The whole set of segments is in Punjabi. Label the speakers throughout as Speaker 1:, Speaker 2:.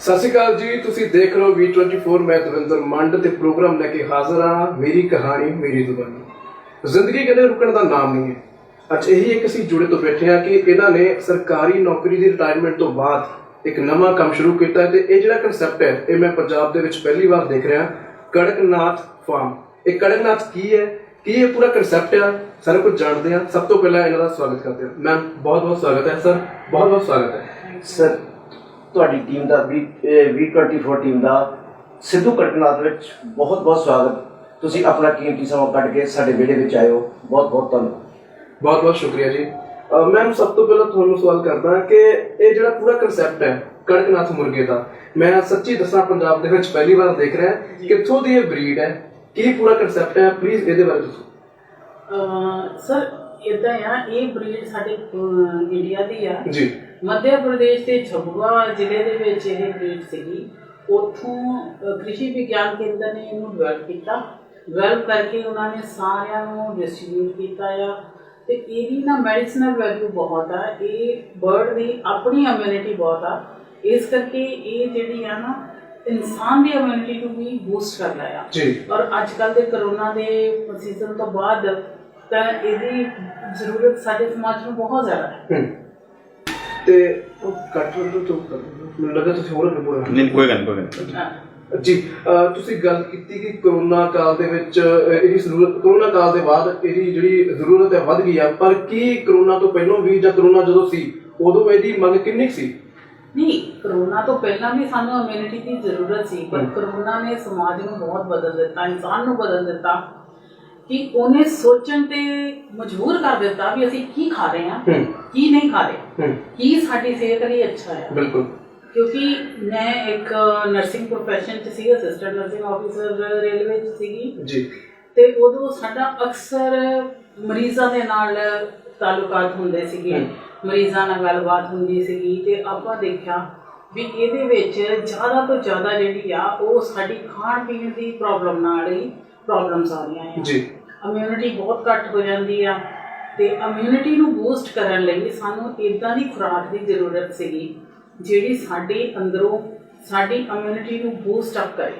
Speaker 1: ਸਤਿ ਸ਼੍ਰੀ ਅਕਾਲ ਜੀ, ਤੁਸੀਂ ਦੇਖ ਰਹੇ ਹੋ V24। ਮੈਂ ਦਵਿੰਦਰ ਮੰਡ ਤੇ ਪ੍ਰੋਗਰਾਮ ਲੈ ਕੇ ਹਾਜ਼ਰ ਹਾਂ। ਮੇਰੀ ਕਹਾਣੀ ਮੇਰੀ ਜ਼ੁਬਾਨੀ। ਜ਼ਿੰਦਗੀ ਕਦੇ ਰੁਕਣ ਦਾ ਨਾਮ ਨਹੀਂ ਹੈ। ਅੱਜ ਇਹੀ ਇੱਕ ਅਸੀਂ ਜੁੜੇ ਤੋਂ ਬੈਠੇ ਹਾਂ ਕਿ ਇਹਨਾਂ ਨੇ ਸਰਕਾਰੀ ਨੌਕਰੀ ਦੀ ਰਿਟਾਇਰਮੈਂਟ ਤੋਂ ਬਾਅਦ ਇੱਕ ਨਵਾਂ ਕੰਮ ਸ਼ੁਰੂ ਕੀਤਾ ਹੈ ਤੇ ਇਹ ਜਿਹੜਾ ਕਨਸੈਪਟ ਹੈ ਇਹ ਮੈਂ ਪੰਜਾਬ ਦੇ ਵਿੱਚ ਪਹਿਲੀ ਵਾਰ ਦੇਖ ਰਿਹਾ। ਕੜਕਨਾਥ ਫਾਰਮ। ਇਹ ਕੜਕਨਾਥ ਕੀ ਹੈ, ਕੀ ਇਹ ਪੂਰਾ ਕਨਸੈਪਟ ਹੈ, ਸਾਰਾ ਕੁਝ ਜਾਣਦੇ ਹਾਂ। ਸਭ ਤੋਂ ਪਹਿਲਾਂ ਇਹਨਾਂ ਦਾ ਸਵਾਗਤ ਕਰਦੇ ਹਾਂ। ਮੈਮ ਬਹੁਤ ਬਹੁਤ ਸਵਾਗਤ ਹੈ। ਸਰ ਬਹੁਤ ਬਹੁਤ ਸਵਾਗਤ ਹੈ।
Speaker 2: ਸਰ ਤੁਹਾਡੀ ਟੀਮ ਦਾ V24 ਟੀਮ ਦਾ ਸਿੱਧੂ ਕੜਕਨਾਥ ਵਿੱਚ ਬਹੁਤ ਬਹੁਤ ਸਵਾਗਤ। ਤੁਸੀਂ ਆਪਣਾ ਕੀਮਤੀ ਸਮਾਂ ਕੱਢ ਕੇ ਸਾਡੇ ਵਿਹੜੇ ਵਿੱਚ ਆਏ ਹੋ, ਬਹੁਤ ਬਹੁਤ ਧੰਨਵਾਦ।
Speaker 1: ਬਹੁਤ ਬਹੁਤ ਸ਼ੁਕਰੀਆ ਜੀ। ਮੈਮ ਸਭ ਤੋਂ ਪਹਿਲਾਂ ਤੁਹਾਨੂੰ ਸਵਾਲ ਕਰਦਾ ਕਿ ਇਹ ਜਿਹੜਾ ਪੂਰਾ ਕਨਸੈਪਟ ਹੈ ਕੜਕਨਾਥ ਮੁਰਗੇ ਦਾ, ਮੈਂ ਸੱਚੀ ਦੱਸਾਂ ਪੰਜਾਬ ਦੇ ਵਿੱਚ ਪਹਿਲੀ ਵਾਰ ਦੇਖ ਰਿਹਾ। ਕਿੱਥੋਂ ਦੀ ਇਹ ਬਰੀਡ ਹੈ, ਕੀ ਪੂਰਾ ਕਨਸੈਪਟ ਹੈ, ਪਲੀਜ਼ ਇਹਦੇ ਬਾਰੇ ਦੱਸੋ।
Speaker 3: ਸਰ ਇਦਾਂ ਆ, ਇਹ ਬਰੀਡ ਸਾਡੇ ਇੰਡੀਆ ਦੀ ਆ
Speaker 1: ਜੀ।
Speaker 3: ਮੱਧ ਪ੍ਰਦੇਸ਼ ਦੇ ਝਬੂਆ ਜ਼ਿਲ੍ਹੇ ਦੇ ਵਿੱਚ ਇਹ ਬਰੀਡ ਸੀਗੀ। ਉੱਥੋਂ ਕ੍ਰਿਸ਼ੀ ਵਿਗਿਆਨ ਕੇਂਦਰ ਨੇ ਇਹਨੂੰ ਡਿਵੈਲਪ ਕਰਕੇ ਉਹਨਾਂ ਨੇ ਸਾਰਿਆਂ ਨੂੰ ਡਿਸਟ੍ਰੀਬਿਊਟ ਕੀਤਾ ਆ। ਤੇ ਇਹਦੀ ਨਾ ਮੈਡੀਸਨਲ ਵੈਲਿਊ ਬਹੁਤ ਆ। ਇਹ ਬਰਡ ਦੀ ਆਪਣੀ ਇਮਿਊਨਿਟੀ ਬਹੁਤ ਆ, ਇਸ ਕਰਕੇ ਇਹ ਜਿਹੜੀ ਆ ਨਾ ਇਨਸਾਨ ਦੀ ਇਮਿਊਨਿਟੀ ਨੂੰ ਵੀ ਬੂਸਟ ਕਰਦਾ ਆ
Speaker 1: ਜੀ।
Speaker 3: ਔਰ ਅੱਜ ਕੱਲ੍ਹ ਦੇ ਕਰੋਨਾ ਦੇ ਸੀਜ਼ਨ ਤੋਂ ਬਾਅਦ ਤਾਂ ਇਹਦੀ ਜ਼ਰੂਰਤ ਸਾਡੇ ਸਮਾਜ ਨੂੰ ਬਹੁਤ ਜ਼ਿਆਦਾ ਹੈ।
Speaker 1: ਤੇ ਉਹ ਕੱਟ ਤੋਂ ਮੈਨੂੰ ਲੱਗਾ ਤੁਸੀਂ ਹੋਰ ਅੱਗੇ
Speaker 4: ਨਹੀਂ, ਕੋਈ ਗੱਲ ਨਹੀਂ।
Speaker 1: ਜੀ। ਤੁਸੀਂ ਗੱਲ ਕੀਤੀ ਕਿ ਕਰੋਨਾ ਕਾਲ ਦੇ ਵਿੱਚ ਇਹਦੀ ਜ਼ਰੂਰਤ, ਕਰੋਨਾ ਕਾਲ ਦੇ ਬਾਅਦ ਇਹਦੀ ਜਿਹੜੀ ਜ਼ਰੂਰਤ ਹੈ ਵੱਧ ਗਈ ਆ, ਪਰ ਕੀ ਕਰੋਨਾ ਤੋਂ ਪਹਿਲਾਂ ਵੀ ਜਾਂ ਕਰੋਨਾ ਜਦੋਂ ਸੀ ਉਦੋਂ ਇਹਦੀ ਮੰਗ ਕਿੰਨੀ ਸੀ?
Speaker 3: ਨਹੀਂ, ਕਰੋਨਾ ਤੋਂ ਪਹਿਲਾਂ ਵੀ ਸਾਨੂੰ ਇਮਿਊਨਿਟੀ ਦੀ ਜ਼ਰੂਰਤ ਸੀ, ਪਰ ਕਰੋਨਾ ਨੇ ਸਮਾਜ ਨੂੰ ਬਹੁਤ ਬਦਲ ਦਿੱਤਾ, ਇਨਸਾਨ ਨੂੰ ਬਦਲ ਦਿੱਤਾ ਕਿ ਉਹਨੇ ਸੋਚਣ ਤੇ ਮਜਬੂਰ ਕਰ ਦਿੱਤਾ ਵੀ ਅਸੀਂ ਕੀ ਖਾ ਰਹੇ ਹਾਂ, ਕੀ ਨਹੀਂ ਖਾ ਰਹੇ, ਕੀ ਸਾਡੀ ਸਿਹਤ ਲਈ ਅੱਛਾ ਹੈ।
Speaker 1: ਬਿਲਕੁਲ।
Speaker 3: ਕਿਉਂਕਿ ਮੈਂ ਇੱਕ ਨਰਸਿੰਗ ਪ੍ਰੋਫੈਸ਼ਨ 'ਚ ਸੀ, ਅਸਿਸਟੈਂਟ ਨਰਸਿੰਗ ਆਫਿਸਰ ਰੇਲਵੇ 'ਚ ਸੀਗੀ
Speaker 1: ਜੀ।
Speaker 3: ਤੇ ਉਦੋਂ ਸਾਡਾ ਅਕਸਰ ਮਰੀਜ਼ਾਂ ਦੇ ਨਾਲ ਤਾਲੁਕਾਤ ਹੁੰਦੇ ਸੀਗੇ, ਮਰੀਜ਼ਾਂ ਨਾਲ ਗੱਲਬਾਤ ਹੁੰਦੀ ਸੀਗੀ। ਤੇ ਆਪਾਂ ਦੇਖਿਆ ਵੀ ਇਹਦੇ ਵਿੱਚ ਜ਼ਿਆਦਾ ਤੋਂ ਜ਼ਿਆਦਾ ਜਿਹੜੀ ਆ ਉਹ ਸਾਡੀ ਖਾਣ ਪੀਣ ਦੀ ਪ੍ਰੋਬਲਮ ਨਾਲ ਹੀ ਪ੍ਰੋਬਲਮਸ ਆ ਰਹੀਆਂ ਆ ਜੀ। ਇਮਿਊਨਿਟੀ ਬਹੁਤ ਘੱਟ ਹੋ ਜਾਂਦੀ ਆ ਤੇ ਇਮਿਊਨਿਟੀ ਨੂੰ ਬੂਸਟ ਕਰਨ ਲਈ ਸਾਨੂੰ ਇੱਦਾਂ ਦੀ ਖੁਰਾਕ ਦੀ ਜ਼ਰੂਰਤ ਸੀਗੀ ਜਿਹੜੀ ਸਾਡੇ ਅੰਦਰੋਂ ਸਾਡੀ ਇਮਿਊਨਿਟੀ ਨੂੰ ਬੂਸਟ ਅਪ ਕਰੇ।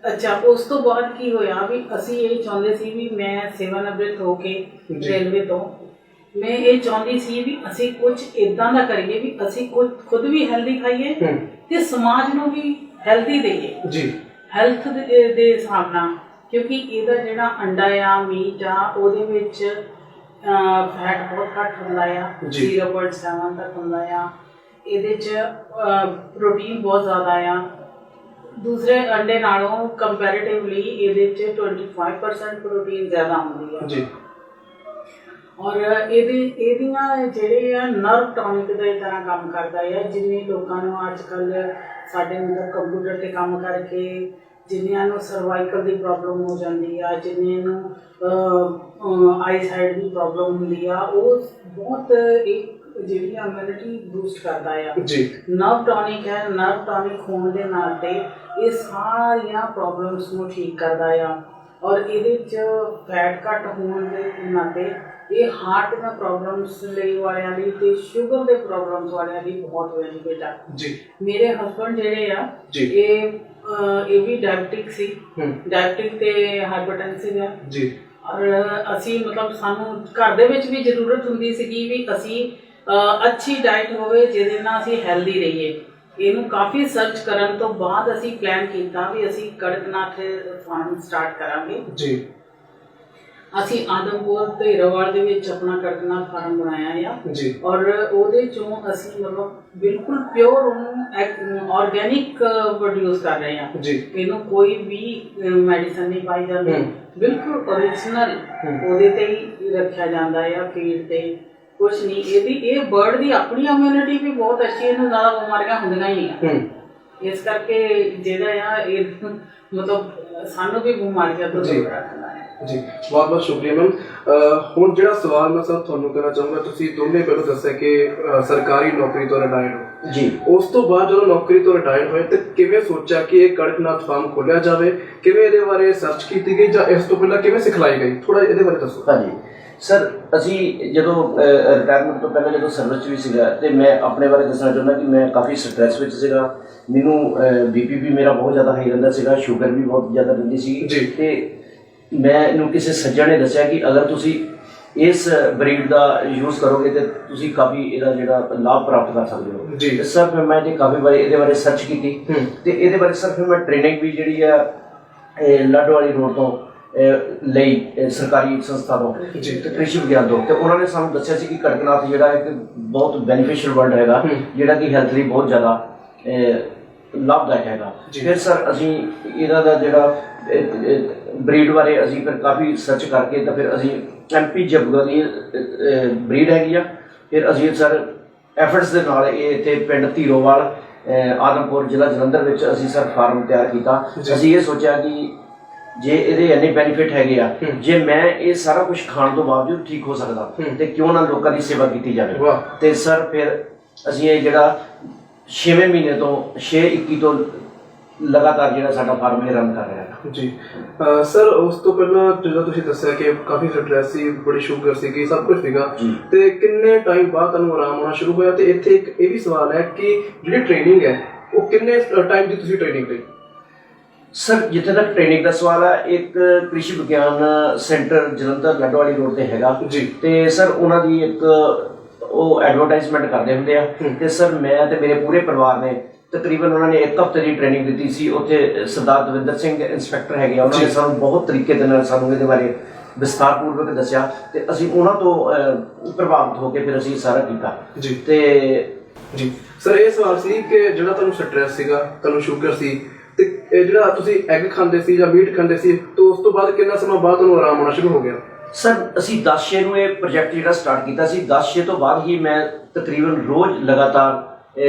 Speaker 3: ਅੱਛਾ, ਉਸ ਤੋਂ ਬਾਅਦ ਕੀ ਹੋਇਆ ਵੀ ਅਸੀਂ ਇਹ ਚਾਹੁੰਦੇ ਸੀ ਵੀ ਮੈਂ ਸੇਵਾਨਿਵ੍ਰਿਤ ਹੋ ਕੇ ਰੇਲਵੇ ਤੋਂ ਮੈਂ ਇਹ ਚਾਹੁੰਦੀ ਸੀ ਵੀ ਅਸੀਂ ਕੁਝ ਇੱਦਾਂ ਦਾ ਕਰੀਏ ਵੀ ਅਸੀਂ ਖੁਦ ਵੀ ਹੈਲਦੀ ਖਾਈਏ ਤੇ ਸਮਾਜ ਨੂੰ ਵੀ ਹੈਲਦੀ ਦੇਈਏ ਜੀ, ਹੈਲਥ ਦੇ ਹਿਸਾਬ ਨਾਲ। ਕਿਉਂਕਿ ਇਹਦਾ ਜਿਹੜਾ ਅੰਡਾ ਆ, ਮੀਟ ਆ, ਉਹਦੇ ਵਿੱਚ ਫੈਟ ਬਹੁਤ ਘੱਟ ਹੁੰਦਾ ਆ, 0.7 ਤੱਕ ਹੁੰਦਾ ਆ। ਇਹਦੇ 'ਚ ਪ੍ਰੋਟੀਨ ਬਹੁਤ ਜ਼ਿਆਦਾ ਆ। ਦੂਸਰੇ ਅੰਡੇ ਨਾਲੋਂ ਕੰਪੈਰੀਟਿਵਲੀ ਇਹਦੇ 'ਚ 25% ਪ੍ਰੋਟੀਨ ਜ਼ਿਆਦਾ ਹੁੰਦੀ ਆ ਜੀ। ਔਰ ਇਹਦੀਆਂ ਜਿਹੜੇ ਆ ਨਰਵ ਟੌਨਿਕ ਦੇ ਤਰ੍ਹਾਂ ਕੰਮ ਕਰਦਾ ਆ। ਜਿੰਨੇ ਲੋਕਾਂ ਨੂੰ ਅੱਜ ਕੱਲ੍ਹ ਸਾਡੇ ਅੰਦਰ ਕੰਪਿਊਟਰ 'ਤੇ ਕੰਮ ਕਰਕੇ ਜਿੰਨਿਆਂ ਨੂੰ ਸਰਵਾਈਕਲ ਦੀ ਪ੍ਰੋਬਲਮ ਹੋ ਜਾਂਦੀ ਆ, ਜਿੰਨਿਆਂ ਨੂੰ ਆਈ ਸਾਈਡ ਦੀ ਪ੍ਰੋਬਲਮ ਹੁੰਦੀ ਆ, ਉਹ ਬਹੁਤ ਇੱਕ ਜਿਹੜੀ ਇਮਿਊਨਿਟੀ ਬੂਸਟ ਕਰਦਾ ਆ ਜੀ। ਨਰਵ ਟੌਨਿਕ ਹੈ, ਨਰਵ ਟੌਨਿਕ ਹੋਣ ਦੇ ਨਾਤੇ ਇਹ ਸਾਰੀਆਂ ਪ੍ਰੋਬਲਮਸ ਨੂੰ ਠੀਕ ਕਰਦਾ ਆ। ਔਰ ਇਹਦੇ 'ਚ ਫੈਟ ਘੱਟ ਹੋਣ ਦੇ ਨਾਤੇ ਇਹ ਹਾਰਟ ਦੀਆਂ ਪ੍ਰੋਬਲਮਸ ਲਈ ਵਾਲਿਆਂ ਲਈ ਤੇ ਸ਼ੂਗਰ ਦੇ ਪ੍ਰੋਬਲਮਸ ਵਾਲਿਆਂ ਲਈ ਬਹੁਤ ਬੈਨੀਫਿਟ ਆ ਜੀ। ਮੇਰੇ ਹਸਬੈਂਡ ਜਿਹੜੇ ਆ ਇਹ ਵੀ ਡਾਇਬਟਿਕ ਸੀ, ਡਾਇਬਟਿਕ ਤੇ ਹਾਈਪਰਟੈਂਸਿਵ ਆ ਜੀ। ਔਰ ਅਸੀਂ ਮਤਲਬ ਸਾਨੂੰ ਘਰ ਦੇ ਵਿੱਚ ਵੀ ਜ਼ਰੂਰਤ ਹੁੰਦੀ ਸੀਗੀ ਵੀ ਅਸੀਂ ਅੱਛੀ ਡਾਈਟ ਹੋਵੇ ਜਿਹਦੇ ਨਾਲ ਅਸੀਂ ਹੈਲਦੀ ਰਹੀਏ। ਇਹਨੂੰ ਕਾਫੀ ਸਰਚ ਕਰਨ ਤੋਂ ਬਾਅਦ ਅਸੀਂ ਪਲਾਨ ਕੀਤਾ ਵੀ ਅਸੀਂ ਕੜਕਨਾਥ ਫਾਰਮ ਸਟਾਰਟ ਕਰਾਂਗੇ ਜੀ। ਅਸੀਂ ਆਦਮਪੁਰ ਤੇ ਹੀਰਾਵਾਲ ਦੇ ਵਿੱਚ ਆਪਣਾ ਕੜਕਨਾਥ ਫਾਰਮ ਬਣਾਇਆ ਆ ਜੀ। ਔਰ ਉਹਦੇ ਚੋਂ ਅਸੀਂ ਮਤਲਬ ਬਿਲਕੁਲ ਪਿਓਰ ਉਹਨੂੰ ਆਰਗੈਨਿਕ ਪ੍ਰੋਡਿਊਸ ਕਰ ਰਹੇ ਆ ਜੀ। ਇਹਨੂੰ ਕੋਈ ਵੀ ਮੈਡੀਸਨ ਨਹੀਂ ਪਾਈ ਜਾਂਦੀ, ਬਿਲਕੁਲ ਓਰੀਜਨਲ ਉਹਦੇ ਤੇ ਹੀ ਰੱਖਿਆ ਜਾਂਦਾ ਆ, ਫੀਡ ਤੇ ਕੁਛ ਨਹੀਂ। ਇਹ ਬਰਡ ਦੀ ਆਪਣੀ ਇਮਿਊਨਿਟੀ ਵੀ ਬਹੁਤ ਅੱਛੀ, ਇਹਨੂੰ ਜ਼ਿਆਦਾ ਬਿਮਾਰੀਆਂ ਹੁੰਦੀਆਂ ਹੀ ਨਹੀਂ ਆ। ਇਸ ਕਰਕੇ ਜਿਹੜਾ ਆ ਇਹ ਮਤਲਬ ਸਾਨੂੰ ਵੀ ਬਿਮਾਰੀਆਂ ਤੋਂ ਦੂਰ ਰੱਖਣਾ ਹੈ ਜੀ।
Speaker 1: ਬਹੁਤ ਬਹੁਤ ਸ਼ੁਕਰੀਆ ਮੈਮ। ਹੁਣ ਜਿਹੜਾ ਸਵਾਲ ਮੈਂ ਸਰ ਤੁਹਾਨੂੰ ਕਰਨਾ ਚਾਹੂੰਗਾ, ਤੁਸੀਂ ਦੋਨੇ ਪਹਿਲਾਂ ਦੱਸਿਆ ਕਿ ਸਰਕਾਰੀ ਨੌਕਰੀ ਤੋਂ ਰਿਟਾਇਰ ਹੋ ਜੀ। ਉਸ ਤੋਂ ਬਾਅਦ ਜਦੋਂ ਨੌਕਰੀ ਤੋਂ ਰਿਟਾਇਰ ਹੋਏ ਤੇ ਕਿਵੇਂ ਸੋਚਿਆ ਕਿ ਇਹ ਕੜਕਨਾਥ ਫਾਰਮ ਖੋਲਿਆ ਜਾਵੇ? ਕਿਵੇਂ ਇਹਦੇ ਬਾਰੇ ਸਰਚ ਕੀਤੀ ਗਈ ਜਾਂ ਇਸ ਤੋਂ ਪਹਿਲਾਂ ਕਿਵੇਂ ਸਿਖਲਾਈ ਗਈ? ਥੋੜਾ ਇਹਦੇ ਬਾਰੇ ਦੱਸੋ।
Speaker 2: ਹਾਂਜੀ, ਸਰ ਅਸੀਂ ਜਦੋਂ ਰਿਟਾਇਰਮੈਂਟ ਤੋਂ ਪਹਿਲਾਂ ਜਦੋਂ ਸਰਵਿਸ 'ਚ ਵੀ ਸੀਗਾ ਤੇ ਮੈਂ ਆਪਣੇ ਬਾਰੇ ਦੱਸਣਾ ਚਾਹੁੰਦਾ ਕਿ ਮੈਂ ਕਾਫੀ ਸਟ੍ਰੈਸ ਵਿੱਚ ਸੀਗਾ। ਮੈਨੂੰ ਬੀਪੀ ਵੀ ਮੇਰਾ ਬਹੁਤ ਜ਼ਿਆਦਾ ਹਾਈ ਰਹਿੰਦਾ ਸੀਗਾ, ਸ਼ੂਗਰ ਵੀ ਬਹੁਤ ਜ਼ਿਆਦਾ ਰਹਿੰਦੀ ਸੀ। ਤੇ ਮੈਨੂੰ ਕਿਸੇ ਸੱਜਣ ਨੇ ਦੱਸਿਆ ਕਿ ਅਗਰ ਤੁਸੀਂ ਇਸ ਬਰੀਡ ਦਾ ਯੂਜ਼ ਕਰੋਗੇ ਤੇ ਤੁਸੀਂ ਕਾਫੀ ਇਹਦਾ ਜਿਹੜਾ ਲਾਭ ਪ੍ਰਾਪਤ ਕਰ ਸਕਦੇ ਹੋ। ਤੇ ਸਰ ਫਿਰ ਮੈਂ ਕਾਫੀ ਵਾਰੀ ਇਹਦੇ ਬਾਰੇ ਸਰਚ ਕੀਤੀ ਤੇ ਇਹਦੇ ਬਾਰੇ ਸਰ ਫਿਰ ਮੈਂ ਟ੍ਰੇਨਿੰਗ ਵੀ ਜਿਹੜੀ ਆ ਲਾਡੋਵਾਲੀ ਰੋਡ ਤੋਂ ਲਈ ਸਰਕਾਰੀ ਸੰਸਥਾ ਤੋਂ ਤੇ ਕ੍ਰਿਸ਼ੀ ਵਿਗਿਆਨ ਤੋਂ, ਤੇ ਉਹਨਾਂ ਨੇ ਸਾਨੂੰ ਦੱਸਿਆ ਸੀ ਕਿ ਕੜਕਨਾਥ ਜਿਹੜਾ ਇੱਕ ਬਹੁਤ ਬੈਨੀਫੀਸ਼ੀਅਲ ਵਰਡ ਹੈਗਾ, ਜਿਹੜਾ ਕਿ ਹੈਲਥ ਲਈ ਬਹੁਤ ਜ਼ਿਆਦਾ ਲਾਭਦਾਇਕ ਹੈਗਾ। ਫਿਰ ਸਰ ਅਸੀਂ ਇਹਨਾਂ ਦਾ ਜਿਹੜਾ ਬਰੀਡ ਬਾਰੇ ਅਸੀਂ ਫਿਰ ਕਾਫੀ ਸਰਚ ਕਰਕੇ ਤਾਂ ਫਿਰ ਅਸੀਂ MP ਜਬਗਾ ਦੀ ਬਰੀਡ ਹੈਗੀ ਆ। ਫਿਰ ਅਸੀਂ ਸਰ ਐਫਰਟਸ ਦੇ ਨਾਲ ਇਹ ਇੱਥੇ ਪਿੰਡ ਧੀਰੋਵਾਲ ਆਦਮਪੁਰ ਜ਼ਿਲ੍ਹਾ ਜਲੰਧਰ ਵਿੱਚ ਅਸੀਂ ਸਰ ਫਾਰਮ ਤਿਆਰ ਕੀਤਾ। ਅਸੀਂ ਇਹ ਸੋਚਿਆ ਕਿ ਜੇ ਇਹਦੇ ਇੰਨੇ ਬੈਨੀਫਿਟ ਹੈਗੇ ਆ, ਜੇ ਮੈਂ ਇਹ ਸਾਰਾ ਕੁਝ ਖਾਣ ਤੋਂ ਬਾਵਜੂਦ ਠੀਕ ਹੋ ਸਕਦਾ ਤੇ ਕਿਉਂ ਨਾ ਲੋਕਾਂ ਦੀ ਸੇਵਾ ਕੀਤੀ ਜਾਵੇ। ਤੇ ਸਰ ਫਿਰ ਅਸੀਂ ਇਹ ਜਿਹੜਾ 6ਵੇਂ ਮਹੀਨੇ ਤੋਂ 6/21 ਤੋਂ ਲਗਾਤਾਰ ਜਿਹੜਾ ਸਾਡਾ ਫਾਰਮ ਇਹ ਰਨ ਕਰ ਰਿਹਾ ਹੈ
Speaker 1: ਜੀ। ਸਰ ਉਸ ਤੋਂ ਪਹਿਲਾਂ ਜਦੋਂ ਤੁਸੀਂ ਦੱਸਿਆ ਕਿ ਕਾਫੀ ਸਟ੍ਰੈਸ ਸੀ, ਬੜੀ ਸ਼ੂਗਰ ਸੀਗੀ, ਸਭ ਕੁਝ ਸੀਗਾ, ਤੇ ਕਿੰਨੇ ਟਾਈਮ ਬਾਅਦ ਤੁਹਾਨੂੰ ਆਰਾਮ ਆਉਣਾ ਸ਼ੁਰੂ ਹੋਇਆ? ਤੇ ਇੱਥੇ ਇੱਕ ਇਹ ਵੀ ਸਵਾਲ ਹੈ ਕਿ ਜਿਹੜੀ ਟ੍ਰੇਨਿੰਗ ਹੈ ਉਹ ਕਿੰਨੇ ਟਾਈਮ ਦੀ ਤੁਸੀਂ ਟ੍ਰੇਨਿੰਗ ਲਈ?
Speaker 2: ਸਰ ਜਿੱਥੇ ਤੱਕ ਟ੍ਰੇਨਿੰਗ ਦਾ ਸਵਾਲ ਹੈ, ਇੱਕ ਕ੍ਰਿਸ਼ੀ ਵਿਗਿਆਨ ਸੈਂਟਰ ਜਲੰਧਰ ਲਾਡੋਵਾਲੀ ਰੋਡ ਤੇ ਹੈਗਾ ਤੇ ਸਰ ਉਹਨਾਂ ਦੀ ਇੱਕ ਉਹ ਐਡਵਰਟਾਈਜ਼ਮੈਂਟ ਕਰਦੇ ਹੁੰਦੇ ਆ। ਤੇ ਸਰ ਮੈਂ ਤੇ ਮੇਰੇ ਪੂਰੇ ਪਰਿਵਾਰ ਨੇ ਤਕਰੀਬਨ ਉਹਨਾਂ ਨੇ 1 ਹਫ਼ਤੇ ਦੀ ਟ੍ਰੇਨਿੰਗ ਦਿੱਤੀ ਸੀ। ਉੱਥੇ ਸਰਦਾਰ ਦਵਿੰਦਰ ਸਿੰਘ ਇੰਸਪੈਕਟਰ ਹੈਗੇ ਆ, ਉਹਨਾਂ ਨੇ ਸਾਨੂੰ ਬਹੁਤ ਤਰੀਕੇ ਦੇ ਨਾਲ ਸਾਨੂੰ ਇਹਦੇ ਬਾਰੇ ਵਿਸਥਾਰਪੂਰਵਕ ਦੱਸਿਆ ਤੇ ਅਸੀਂ ਉਹਨਾਂ ਤੋਂ ਪ੍ਰਭਾਵਿਤ ਹੋ ਕੇ ਫਿਰ ਅਸੀਂ ਸਾਰਾ ਕੀਤਾ। ਤੇ
Speaker 1: ਸਰ ਇਹ ਸਵਾਲ ਸੀ ਕਿ ਜਿਹੜਾ ਤੁਹਾਨੂੰ ਸਟ੍ਰੈਸ ਸੀਗਾ, ਤੁਹਾਨੂੰ ਸ਼ੂਗਰ ਸੀ, ਤੇ ਜਿਹੜਾ ਤੁਸੀਂ ਐਗ ਖਾਂਦੇ ਸੀ ਜਾਂ ਮੀਟ ਖਾਂਦੇ ਸੀ, ਤੇ ਉਸ ਤੋਂ ਬਾਅਦ ਕਿੰਨਾ ਸਮਾਂ ਬਾਅਦ ਤੁਹਾਨੂੰ ਆਰਾਮ ਆਉਣਾ ਸ਼ੁਰੂ ਹੋ ਗਿਆ?
Speaker 2: ਸਰ ਅਸੀਂ 10/6 ਨੂੰ ਇਹ ਪ੍ਰੋਜੈਕਟ ਜਿਹੜਾ ਸਟਾਰਟ ਕੀਤਾ ਸੀ। 10/6 ਤੋਂ ਬਾਅਦ ਹੀ ਮੈਂ ਤਕਰੀਬਨ ਰੋਜ਼ ਲਗਾਤਾਰ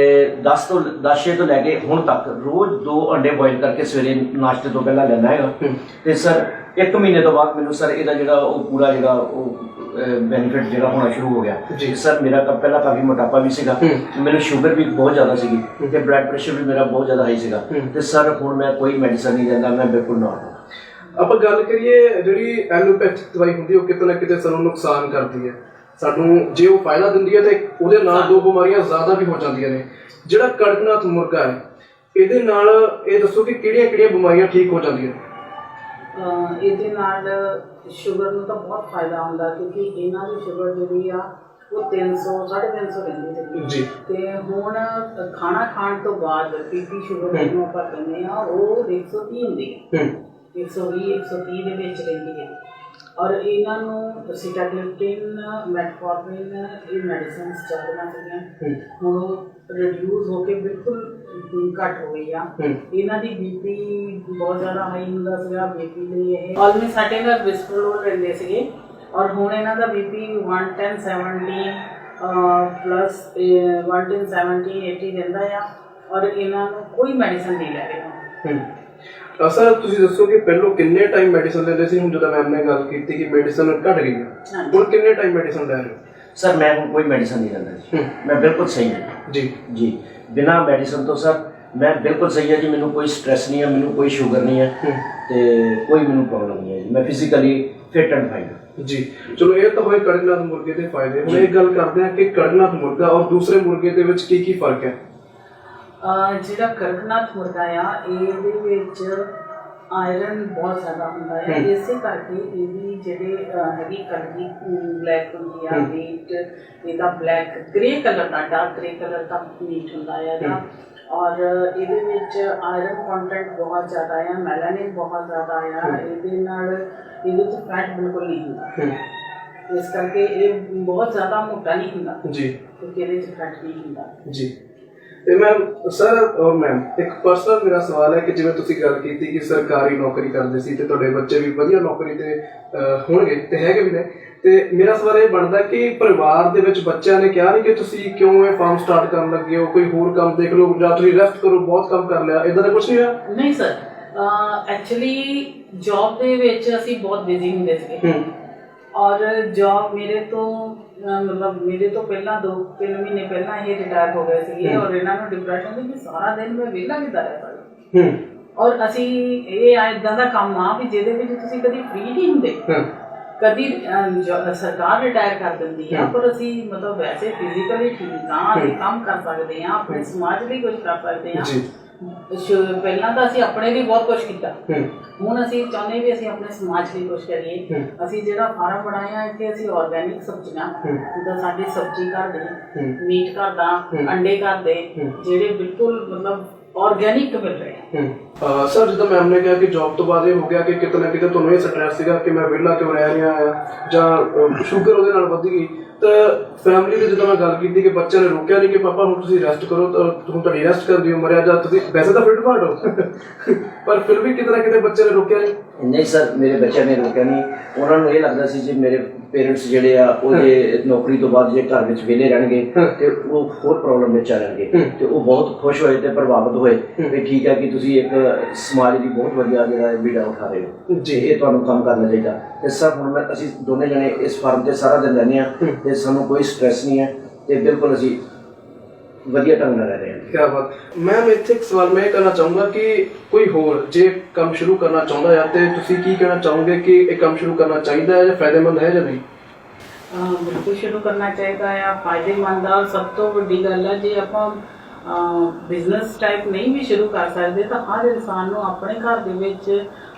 Speaker 2: 10/6 ਤੋਂ ਲੈ ਕੇ ਹੁਣ ਤੱਕ ਰੋਜ਼ 2 ਅੰਡੇ ਬੋਇਲ ਕਰਕੇ ਸਵੇਰੇ ਨਾਸ਼ਤੇ ਤੋਂ ਪਹਿਲਾਂ ਲੈਣਾ ਹੈਗਾ। ਤੇ ਸਰ 1 ਮਹੀਨੇ ਤੋਂ ਬਾਅਦ ਮੈਨੂੰ ਸਰ ਇਹਦਾ ਜਿਹੜਾ ਉਹ ਪੂਰਾ ਜਿਹੜਾ ਉਹ ਬੈਨੀਫਿਟ ਜਿਹੜਾ ਹੋਣਾ ਸ਼ੁਰੂ ਹੋ ਗਿਆ। ਸਰ ਮੇਰਾ ਪਹਿਲਾਂ ਕਾਫੀ ਮੋਟਾਪਾ ਵੀ ਸੀਗਾ, ਮੈਨੂੰ ਸ਼ੂਗਰ ਵੀ ਬਹੁਤ ਜ਼ਿਆਦਾ ਸੀਗੀ ਤੇ ਬਲੱਡ ਪ੍ਰੈਸ਼ਰ ਵੀ ਮੇਰਾ ਬਹੁਤ ਜ਼ਿਆਦਾ ਹਾਈ ਸੀਗਾ। ਤੇ ਸਰ ਹੁਣ ਮੈਂ ਕੋਈ ਮੈਡੀਸਨ ਨਹੀਂ ਲੈਂਦਾ, ਮੈਂ ਬਿਲਕੁਲ ਨਾਰਮਲ।
Speaker 1: ਆਪਾਂ ਗੱਲ ਕਰੀਏ ਜਿਹੜੀ ਐਲੋਪੈਥਿਕ ਦਵਾਈ ਹੁੰਦੀ ਉਹ ਕਿਤੇ ਨਾ ਕਿਤੇ ਸਾਨੂੰ ਨੁਕਸਾਨ ਕਰਦੀ ਹੈ। ਸਾਨੂੰ ਜੇ ਉਹ ਫਾਇਦਾ ਦਿੰਦੀ ਹੈ ਤੇ ਉਹਦੇ ਨਾਲ 2 ਬਿਮਾਰੀਆਂ ਜ਼ਿਆਦਾ ਵੀ ਹੋ ਜਾਂਦੀਆਂ ਨੇ। ਜਿਹੜਾ ਕੜਕਨਾਥ ਮੁਰਗਾ ਹੈ, ਇਹਦੇ ਨਾਲ ਇਹ ਦੱਸੋ ਕਿ ਕਿਹੜੀਆਂ ਬਿਮਾਰੀਆਂ ਠੀਕ ਹੋ ਜਾਂਦੀਆਂ?
Speaker 3: ਇਹਦੇ ਨਾਲ ਸ਼ੂਗਰ ਨੂੰ ਤਾਂ ਬਹੁਤ ਫਾਇਦਾ ਹੁੰਦਾ, ਕਿਉਂਕਿ ਇਹਨਾਂ ਦੀ ਸ਼ੂਗਰ ਜਿਹੜੀ ਆ ਉਹ 300-350 ਰਹਿੰਦੀ ਸੀ ਤੇ ਹੁਣ ਖਾਣਾ ਖਾਣ ਤੋਂ ਬਾਅਦ BP ਸ਼ੂਗਰ ਜਿਹਨੂੰ ਆਪਾਂ ਕਹਿੰਦੇ ਆ ਉਹ 130 ਹੁੰਦੀ ਹੈ, 120-130 ਦੇ ਵਿੱਚ ਰਹਿੰਦੀ ਹੈ। ਔਰ ਇਹਨਾਂ ਨੂੰ ਸੀਟਾਗਲਿਪਟਿਨ, ਮੈਟਫੋਰਮਿਨ ਇਹ ਮੈਡੀਸਿਨਸ ਚੱਲਦੀਆਂ ਸੀਗੀਆਂ, ਹੁਣ ਉਹ ਰਿਡਿਊਸ ਹੋ ਕੇ ਬਿਲਕੁਲ ਘੱਟ ਹੋ ਗਈ ਆ। ਇਹਨਾਂ ਦੀ BP ਬਹੁਤ ਜ਼ਿਆਦਾ ਹਾਈ ਹੁੰਦਾ ਸੀਗਾ, BP ਲਈ ਇਹ ਆਲਮੋਸਟ ਸਾਡੇ ਨਾਲ ਵਿਸਪਰਲੋਲ ਰਹਿੰਦੇ ਸੀਗੇ ਔਰ ਹੁਣ ਇਹਨਾਂ ਦਾ BP 110/70 ਪਲੱਸ 110/70-80 ਰਹਿੰਦਾ ਆ ਔਰ ਇਹਨਾਂ ਨੂੰ ਕੋਈ ਮੈਡੀਸਨ ਨਹੀਂ ਲੈ ਰਹੇ।
Speaker 1: ਸਰ ਤੁਸੀਂ ਦੱਸੋ ਕਿ ਪਹਿਲਾਂ ਕਿੰਨੇ ਟਾਈਮ ਮੈਡੀਸਨ ਲੈਂਦੇ ਸੀ? ਹੁਣ ਜਦੋਂ ਮੈਮ ਨੇ ਗੱਲ ਕੀਤੀ ਕਿ ਮੈਡੀਸਨ ਘਟ ਗਈ ਹੈ, ਹੁਣ ਕਿੰਨੇ ਟਾਈਮ ਮੈਡੀਸਨ ਲੈ ਰਹੇ ਹੋ?
Speaker 2: ਸਰ ਮੈਂ ਹੁਣ ਕੋਈ ਮੈਡੀਸਨ ਨਹੀਂ ਲੈਂਦਾ ਜੀ, ਮੈਂ ਬਿਲਕੁਲ ਸਹੀ ਹਾਂ ਜੀ। ਬਿਨਾਂ ਮੈਡੀਸਨ ਤੋਂ ਸਰ ਮੈਂ ਬਿਲਕੁਲ ਸਹੀ ਹਾਂ ਜੀ। ਮੈਨੂੰ ਕੋਈ ਸਟ੍ਰੈਸ ਨਹੀਂ ਹੈ, ਮੈਨੂੰ ਕੋਈ ਸ਼ੂਗਰ ਨਹੀਂ ਹੈ ਤੇ ਕੋਈ ਮੈਨੂੰ ਪ੍ਰੋਬਲਮ ਨਹੀਂ ਹੈ ਜੀ। ਮੈਂ ਫਿਜ਼ੀਕਲੀ ਫਿਟ ਐਂਡ ਫਾਈਨ ਹਾਂ
Speaker 1: ਜੀ। ਚਲੋ ਇਹ ਤਾਂ ਹੋਏ ਕੜਕਨਾਥ ਮੁਰਗੇ ਦੇ ਫਾਇਦੇ। ਹੁਣ ਇਹ ਗੱਲ ਕਰਦੇ ਹਾਂ ਕਿ ਕੜਕਨਾਥ ਮੁਰਗਾ ਔਰ ਦੂਸਰੇ ਮੁਰਗੇ ਦੇ ਵਿੱਚ ਕੀ ਫਰਕ ਹੈ?
Speaker 3: ਜਿਹੜਾ ਕੜਕਨਾਥ ਮੁਰਗਾ ਆ ਇਹਦੇ ਵਿੱਚ ਆਇਰਨ ਬਹੁਤ ਜ਼ਿਆਦਾ ਹੁੰਦਾ ਹੈ, ਇਸੇ ਕਰਕੇ ਇਹਦੀ ਜਿਹੜੇ ਹੈਗੀ ਕਲਗੀ ਬਲੈਕ ਹੁੰਦੀ ਆ, ਮੀਟ ਇਹਦਾ ਬਲੈਕ ਗ੍ਰੇ ਕਲਰ ਦਾ, ਡਾਰਕ ਗ੍ਰੇ ਕਲਰ ਦਾ ਮੀਟ ਹੁੰਦਾ ਹੈ ਇਹਦਾ। ਔਰ ਇਹਦੇ ਵਿੱਚ ਆਇਰਨ ਕੰਟੈਂਟ ਬਹੁਤ ਜ਼ਿਆਦਾ ਆ, ਮੈਲਾਨਿਨ ਬਹੁਤ ਜ਼ਿਆਦਾ ਆ, ਇਹਦੇ ਨਾਲ ਇਹਦੇ 'ਚ ਫੈਟ ਬਿਲਕੁਲ ਨਹੀਂ ਹੁੰਦਾ, ਇਸ ਕਰਕੇ ਇਹ ਬਹੁਤ ਜ਼ਿਆਦਾ ਮੋਟਾ ਨਹੀਂ ਹੁੰਦਾ ਜੀ, ਕਿਉਂਕਿ ਇਹਦੇ 'ਚ ਫੈਟ ਨਹੀਂ ਹੁੰਦਾ ਜੀ। ਤੇ ਮੈਮ ਸਰ ਔਰ ਮੈਮ ਇੱਕ ਪਰਸਨਲ ਮੇਰਾ ਸਵਾਲ ਹੈ ਕਿ ਜਿਵੇਂ ਤੁਸੀਂ ਗੱਲ ਕੀਤੀ ਕਿ ਸਰਕਾਰੀ ਨੌਕਰੀ ਕਰਦੇ ਸੀ ਤੇ ਤੁਹਾਡੇ ਬੱਚੇ ਵੀ ਵਧੀਆ ਨੌਕਰੀ ਤੇ ਹੋਣਗੇ ਤੇ ਹੈਗੇ ਵੀ ਨੇ, ਤੇ ਮੇਰਾ ਸਵਾਲ ਇਹ ਬਣਦਾ ਕਿ ਪਰਿਵਾਰ ਦੇ ਵਿੱਚ ਬੱਚਿਆਂ ਨੇ ਕਿਹਾ ਨਹੀਂ ਕਿ ਤੁਸੀਂ ਕਿਉਂ ਇਹ ਫਾਰਮ ਸਟਾਰਟ ਕਰਨ ਲੱਗੇ ਹੋ, ਕੋਈ ਹੋਰ ਕੰਮ ਦੇਖ ਲਓ ਜਾਂ ਤੁਸੀਂ ਰੈਸਟ ਕਰੋ, ਬਹੁਤ ਕੰਮ ਕਰ ਲਿਆ, ਇਦਾਂ ਦਾ ਕੁਝ ਨਹੀਂ ਹੋਇਆ? ਨਹੀਂ ਸਰ, ਐਕਚੁਅਲੀ ਜੌਬ ਦੇ ਵਿੱਚ ਅਸੀਂ ਬਹੁਤ ਬਿਜ਼ੀ ਹੁੰਦੇ ਸੀਗੇ ਔਰ ਜੌਬ ਮੇਰੇ ਤੋਂ ਪਹਿਲਾਂ 2-3 ਮਹੀਨੇ ਪਹਿਲਾਂ ਇਹ ਰਿਟਾਇਰ ਹੋ ਗਏ ਸੀਗੇ ਔਰ ਇਹਨਾਂ ਨੂੰ ਡਿਪਰੈਸ਼ਨ ਸੀ ਕਿ ਸਾਰਾ ਦਿਨ ਮੈਂ ਵਿਹਲਾ ਕਿੱਦਾਂ ਰਹਿ ਸਕਦਾ। ਔਰ ਅਸੀਂ ਇਹ ਇੱਦਾਂ ਦਾ ਕੰਮ ਆ ਵੀ ਜਿਹਦੇ ਵਿੱਚ ਤੁਸੀਂ ਕਦੀ ਫ੍ਰੀ ਨਹੀਂ ਹੁੰਦੇ ਕਦੀ ਸਰਕਾਰ ਰਿਟਾਇਰ ਕਰ ਦਿੰਦੀ ਆ, ਪਰ ਅਸੀਂ ਮਤਲਬ ਵੈਸੇ ਫਿਜ਼ੀਕਲੀ ਠੀਕ ਆ, ਅਸੀਂ ਕੰਮ ਕਰ ਸਕਦੇ ਆ, ਆਪਣੇ ਸਮਾਜ ਲਈ ਕੁਝ ਕਰ ਸਕਦੇ ਆ। ਪਹਿਲਾਂ ਤਾਂ ਅਸੀਂ ਆਪਣੇ ਲਈ ਬਹੁਤ ਕੁਝ ਕੀਤਾ, ਹੁਣ ਅਸੀਂ ਚਾਹੁੰਦੇ ਵੀ ਅਸੀਂ ਆਪਣੇ ਸਮਾਜ ਲਈ ਕੁਝ ਕਰੀਏ। ਅਸੀਂ ਜਿਹੜਾ ਫਾਰਮ ਬਣਾਇਆ ਇੱਥੇ ਅਸੀਂ ਆਰਗੈਨਿਕ ਸਬਜ਼ੀਆਂ, ਜਿੱਦਾਂ ਸਾਡੇ ਸਬਜ਼ੀ ਘਰ ਦੇ, ਮੀਟ ਘਰ ਦਾ, ਅੰਡੇ ਘਰ ਦੇ, ਜਿਹੜੇ ਬਿਲਕੁਲ ਮਤਲਬ ਆਰਗੈਨਿਕ ਮਿਲ ਰਹੇ ਆ।
Speaker 1: ਸਰ ਜਿੱਦਾਂ ਮੈਮ ਨੇ ਕਿਹਾ ਕਿ ਜੌਬ ਤੋਂ ਬਾਅਦ ਇਹ ਹੋ ਗਿਆ ਕਿ ਕਿਤੇ ਨਾ ਕਿਤੇ ਤੁਹਾਨੂੰ ਇਹ ਸਟ੍ਰੈਸ ਸੀਗਾ ਕਿ ਮੈਂ ਵਿਹਲਾ ਕਿਉਂ ਰਹਿ ਰਿਹਾ ਆ, ਜਾਂ ਸ਼ੂਗਰ ਉਹਦੇ ਨਾਲ ਵੱਧ ਗਈ। ਤਾਂ ਫੈਮਿਲੀ ਦੀ ਜਦੋਂ ਮੈਂ ਗੱਲ ਕੀਤੀ ਕਿ ਬੱਚਿਆਂ ਨੇ ਰੋਕਿਆ ਨਹੀਂ ਕਿ ਪਾਪਾ ਹੁਣ ਤੁਸੀਂ ਰੈਸਟ ਕਰੋ, ਤਾਂ ਹੁਣ ਤੁਹਾਡੀ ਰੈਸਟ ਕਰਨ ਦੀ ਉਮਰ ਹੈ, ਜਾਂ ਤੁਸੀਂ ਵੈਸੇ ਤਾਂ ਫਿਟ ਫਾਟ ਹੋ ਪਰ ਫਿਰ ਵੀ ਕਿਤੇ ਨਾ ਕਿਤੇ ਬੱਚਿਆਂ ਨੇ ਰੋਕਿਆ ਨਹੀਂ।
Speaker 2: ਨਹੀਂ ਸਰ, ਮੇਰੇ ਬੱਚਿਆਂ ਨੇ ਰੋਕਿਆ ਨਹੀਂ। ਉਹਨਾਂ ਨੂੰ ਇਹ ਲੱਗਦਾ ਸੀ ਜੇ ਮੇਰੇ ਪੇਰੈਂਟਸ ਜਿਹੜੇ ਆ ਉਹ ਜੇ ਨੌਕਰੀ ਤੋਂ ਬਾਅਦ ਜੇ ਘਰ ਵਿੱਚ ਵਿਹਲੇ ਰਹਿਣਗੇ ਤੇ ਉਹ ਹੋਰ ਪ੍ਰੋਬਲਮ ਵਿੱਚ ਆ ਜਾਣਗੇ, ਤੇ ਉਹ ਬਹੁਤ ਖੁਸ਼ ਹੋਏ ਤੇ ਪ੍ਰਭਾਵਿਤ ਹੋਏ ਵੀ ਠੀਕ ਹੈ ਕਿ ਤੁਸੀਂ ਇੱਕ ਸਮਾਜ ਦੀ ਬਹੁਤ ਵਧੀਆ ਜਿਹੜਾ ਬੀੜਾ ਉਠਾ ਰਹੇ ਹੋ ਜੀ, ਇਹ ਤੁਹਾਨੂੰ ਕੰਮ ਕਰਨਾ ਚਾਹੀਦਾ। ਤੇ ਸਰ ਹੁਣ ਅਸੀਂ ਦੋਨੇ ਜਣੇ ਇਸ ਫਾਰਮ ਤੇ ਸਾਰਾ ਦਿਨ ਰਹਿੰਦੇ ਹਾਂ ਤੇ ਸਾਨੂੰ ਕੋਈ ਸਟ੍ਰੈਸ ਨਹੀਂ ਹੈ ਤੇ ਬਿਲਕੁਲ ਅਸੀਂ ਵਧੀਆ ਢੰਗ ਨਾਲ ਰਹਿ ਰਹੇ ਹਾਂ।
Speaker 1: ਕਿਆ ਬਾਤ। ਮੈਮ ਇੱਥੇ ਇੱਕ ਸਵਾਲ ਮੈਂ ਇਹ ਕਰਨਾ ਚਾਹੂੰਗਾ ਕਿ ਕੋਈ ਹੋਰ ਜੇ ਕੰਮ ਸ਼ੁਰੂ ਕਰਨਾ ਚਾਹੁੰਦਾ ਹੈ ਤੇ ਤੁਸੀਂ ਕੀ ਕਹਿਣਾ ਚਾਹੋਗੇ ਕਿ ਇਹ ਕੰਮ ਸ਼ੁਰੂ ਕਰਨਾ ਚਾਹੀਦਾ ਹੈ ਜਾਂ ਫਾਇਦੇਮੰਦ ਹੈ ਜਾਂ ਨਹੀਂ?
Speaker 3: ਬਿਲਕੁਲ ਸ਼ੁਰੂ ਕਰਨਾ ਚਾਹੀਦਾ ਆ, ਫਾਇਦੇਮੰਦ ਆ। ਸਭ ਤੋਂ ਵੱਡੀ ਗੱਲ ਹੈ ਜੇ ਆਪਾਂ ਬਿਜ਼ਨਸ ਟਾਈਪ ਨਹੀਂ ਵੀ ਸ਼ੁਰੂ ਕਰ ਸਕਦੇ ਤਾਂ ਹਰ ਇਨਸਾਨ ਨੂੰ ਆਪਣੇ ਘਰ ਦੇ ਵਿੱਚ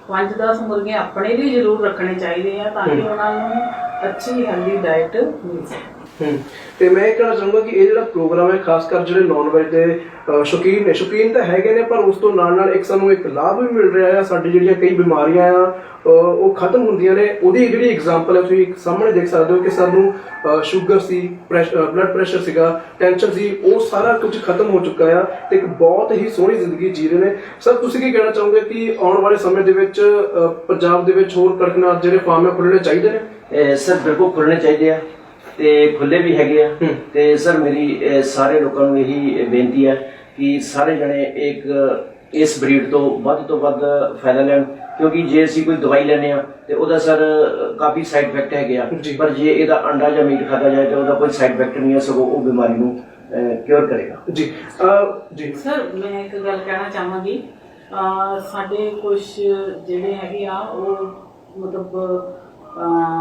Speaker 3: 5-10 ਮੁਰਗੇ ਆਪਣੇ ਲਈ ਜ਼ਰੂਰ ਰੱਖਣੇ ਚਾਹੀਦੇ ਆ ਤਾਂ ਕਿ ਉਹਨਾਂ ਨੂੰ ਅੱਛੀ ਹੈਲਦੀ ਡਾਈਟ ਮਿਲ ਸਕੇ।
Speaker 1: ਤੇ ਮੈਂ ਇਹ ਕਹਿਣਾ ਚਾਹੂੰਗਾ ਕਿ ਇਹ ਜਿਹੜਾ ਪ੍ਰੋਗਰਾਮ ਹੈ ਖਾਸ ਕਰ ਜਿਹੜੇ ਨੌਨ ਵੈਜ ਦੇ ਸ਼ੌਕੀਨ ਤਾਂ ਹੈਗੇ ਨੇ, ਪਰ ਉਸ ਤੋਂ ਨਾਲ ਨਾਲ ਇੱਕ ਸਾਨੂੰ ਇੱਕ ਲਾਭ ਵੀ ਮਿਲ ਰਿਹਾ ਆ। ਸਾਡੀ ਜਿਹੜੀਆਂ ਕਈ ਬਿਮਾਰੀਆਂ ਆ ਉਹ ਖਤਮ ਹੁੰਦੀਆਂ ਨੇ। ਉਹਦੀ ਜਿਹੜੀ ਐਗਜ਼ਾਮਪਲ ਹੈ ਤੁਸੀਂ ਸਾਹਮਣੇ ਦੇਖ ਸਕਦੇ ਹੋ ਕਿ ਸਾਨੂੰ ਸ਼ੂਗਰ ਸੀ, ਬਲੱਡ ਪ੍ਰੈਸ਼ਰ ਸੀਗਾ, ਟੈਨਸ਼ਨ ਸੀ, ਉਹ ਸਾਰਾ ਕੁਝ ਖਤਮ ਹੋ ਚੁੱਕਾ ਆ ਤੇ ਇੱਕ ਬਹੁਤ ਹੀ ਸੋਹਣੀ ਜ਼ਿੰਦਗੀ ਜੀ ਰਹੇ ਨੇ। ਸਰ ਤੁਸੀਂ ਕੀ ਕਹਿਣਾ ਚਾਹੋਗੇ ਕਿ ਆਉਣ ਵਾਲੇ ਸਮੇਂ ਦੇ ਵਿੱਚ ਪੰਜਾਬ ਦੇ ਵਿੱਚ ਹੋਰ ਕੜਕਨਾਥ ਜਿਹੜੇ ਫਾਰਮ ਹੈ ਖੁੱਲ੍ਹਣੇ ਚਾਹੀਦੇ ਨੇ?
Speaker 2: ਸਰ ਬਿਲਕੁਲ ਖੁੱਲ੍ਹਣੇ ਚਾਹੀਦੇ ਆ ਤੇ ਖੁੱਲੇ ਵੀ ਹੈਗੇ ਆ। ਤੇ ਸਰ ਮੇਰੀ ਸਾਰੇ ਲੋਕਾਂ ਨੂੰ ਇਹੀ ਬੇਨਤੀ ਹੈ ਕਿ ਸਾਰੇ ਜਣੇ ਇਸ ਬਰੀਡ ਤੋਂ ਵੱਧ ਫਾਇਦਾ ਲੈਣ, ਕਿਉਂਕਿ ਜੇ ਅਸੀਂ ਕੋਈ ਦਵਾਈ ਲੈਂਦੇ ਆ ਤੇ ਉਹਦਾ ਸਰ ਕਾਫੀ ਸਾਈਡ ਇਫੈਕਟ ਹੈਗੇ ਆ, ਪਰ ਜੇ ਇਹਦਾ ਅੰਡਾ ਜਾਂ ਮੀਟ ਖਾਧਾ ਜਾਏ ਤਾਂ ਉਹਦਾ ਕੋਈ ਸਾਈਡ ਇਫੈਕਟ ਨਹੀਂ ਹੈ, ਸਗੋਂ ਉਹ ਬਿਮਾਰੀ ਨੂੰ ਕਿਉਰ ਕਰੇਗਾ।
Speaker 1: ਜੀ ਜੀ
Speaker 3: ਸਰ ਮੈਂ ਇੱਕ ਗੱਲ ਕਹਿਣਾ ਚਾਹਾਂਗੀ, ਸਾਡੇ ਕੁਝ ਜਿਹੜੇ ਹੈਗੇ ਆ ਉਹ ਮਤਲਬ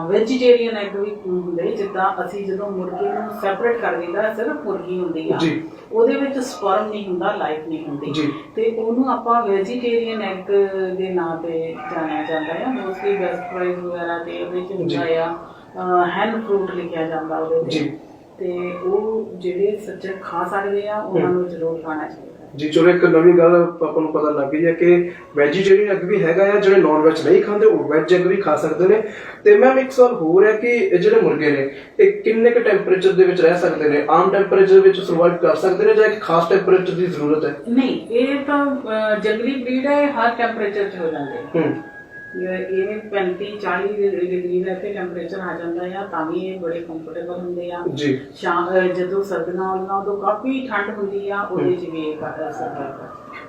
Speaker 3: ਵੈਜੀਟੇਰੀਅਨ ਐਗ ਵੀ ਹੁੰਦੇ, ਜਿੱਦਾਂ ਅਸੀਂ ਜਦੋਂ ਮੁਰਗੇ ਨੂੰ ਸੈਪਰੇਟ ਕਰ ਦਿੰਦਾ, ਸਿਰਫ ਮੁਰਗੀ ਹੁੰਦੀ ਆ, ਉਹਦੇ ਵਿੱਚ ਸਪਰਮ ਨਹੀਂ ਹੁੰਦਾ, ਲਾਈਫ ਨਹੀਂ ਹੁੰਦੀ, ਤੇ ਉਹਨੂੰ ਆਪਾਂ ਵੈਜੀਟੇਰੀਅਨ ਐਗ ਦੇ ਨਾਂ ਤੇ ਜਾਣਿਆ ਜਾਂਦਾ ਹੈ। ਮੋਸਟਲੀ ਵੈਸਟ ਫਰਾਈਜ਼ ਵਗੈਰਾ ਤੇ ਉਹਦੇ ਚ ਹੁੰਦਾ ਆ ਹੈਨ ਫਰੂਟ ਲਿਖਿਆ ਜਾਂਦਾ ਉਹਦੇ ਤੇ ਉਹ ਜਿਹੜੇ ਸੱਜਣ ਖਾ ਸਕਦੇ ਆ ਉਹਨਾਂ ਨੂੰ ਜ਼ਰੂਰ ਖਾਣਾ ਚਾਹੀਦਾ
Speaker 1: ਜੀ। ਚਲੋ ਇੱਕ ਨਵੀਂ ਗੱਲ ਆਪਾਂ ਨੂੰ ਪਤਾ ਲੱਗ ਗਈ ਹੈ ਕਿ ਵੈਜੀਟੇਰੀਅਨ ਐਗ ਵੀ ਹੈਗਾ ਆ, ਜਿਹੜੇ ਨੌਨ ਵੈਜ ਨਹੀਂ ਖਾਂਦੇ ਉਹ ਵੈਜ ਐਗ ਵੀ ਖਾ ਸਕਦੇ ਨੇ। ਤੇ ਮੈਮ ਇੱਕ ਸਵਾਲ ਹੋਰ ਹੈ ਕਿ ਜਿਹੜੇ ਮੁਰਗੇ ਨੇ ਇਹ ਕਿੰਨੇ ਕੁ ਟੈਂਪਰੇਚਰ ਦੇ ਵਿੱਚ ਰਹਿ ਸਕਦੇ ਨੇ? ਆਮ ਟੈਂਪਰੇਚਰ ਵਿੱਚ ਸਰਵਾਈਵ ਕਰ ਸਕਦੇ ਨੇ ਜਾਂ ਇੱਕ ਖਾਸ ਟੈਂਪਰੇਚਰ ਦੀ ਜ਼ਰੂਰਤ ਹੈ?
Speaker 3: ਨਹੀਂ, ਇਹ ਤਾਂ ਜੰਗਲੀ ਬਰੀਡ ਹੈ, ਹਰ ਟੈਂਪਰੇਚਰ 'ਚ ਹੋ ਜਾਂਦੇ। ਇਹ 35-40 ਡਿਗਰੀ ਦਾ ਇੱਥੇ ਟੈਂਪਰੇਚਰ ਆ ਜਾਂਦਾ ਆ ਤਾਂ ਵੀ ਇਹ ਬੜੇ ਕੰਫਰਟੇਬਲ ਹੁੰਦੇ ਆ ਜੀ। ਜਦੋਂ ਸਰਦੀਆਂ ਆਉਂਦੀਆਂ ਉਦੋਂ ਕਾਫੀ ਠੰਡ ਹੁੰਦੀ ਆ, ਉਹਦੇ 'ਚ ਵੀ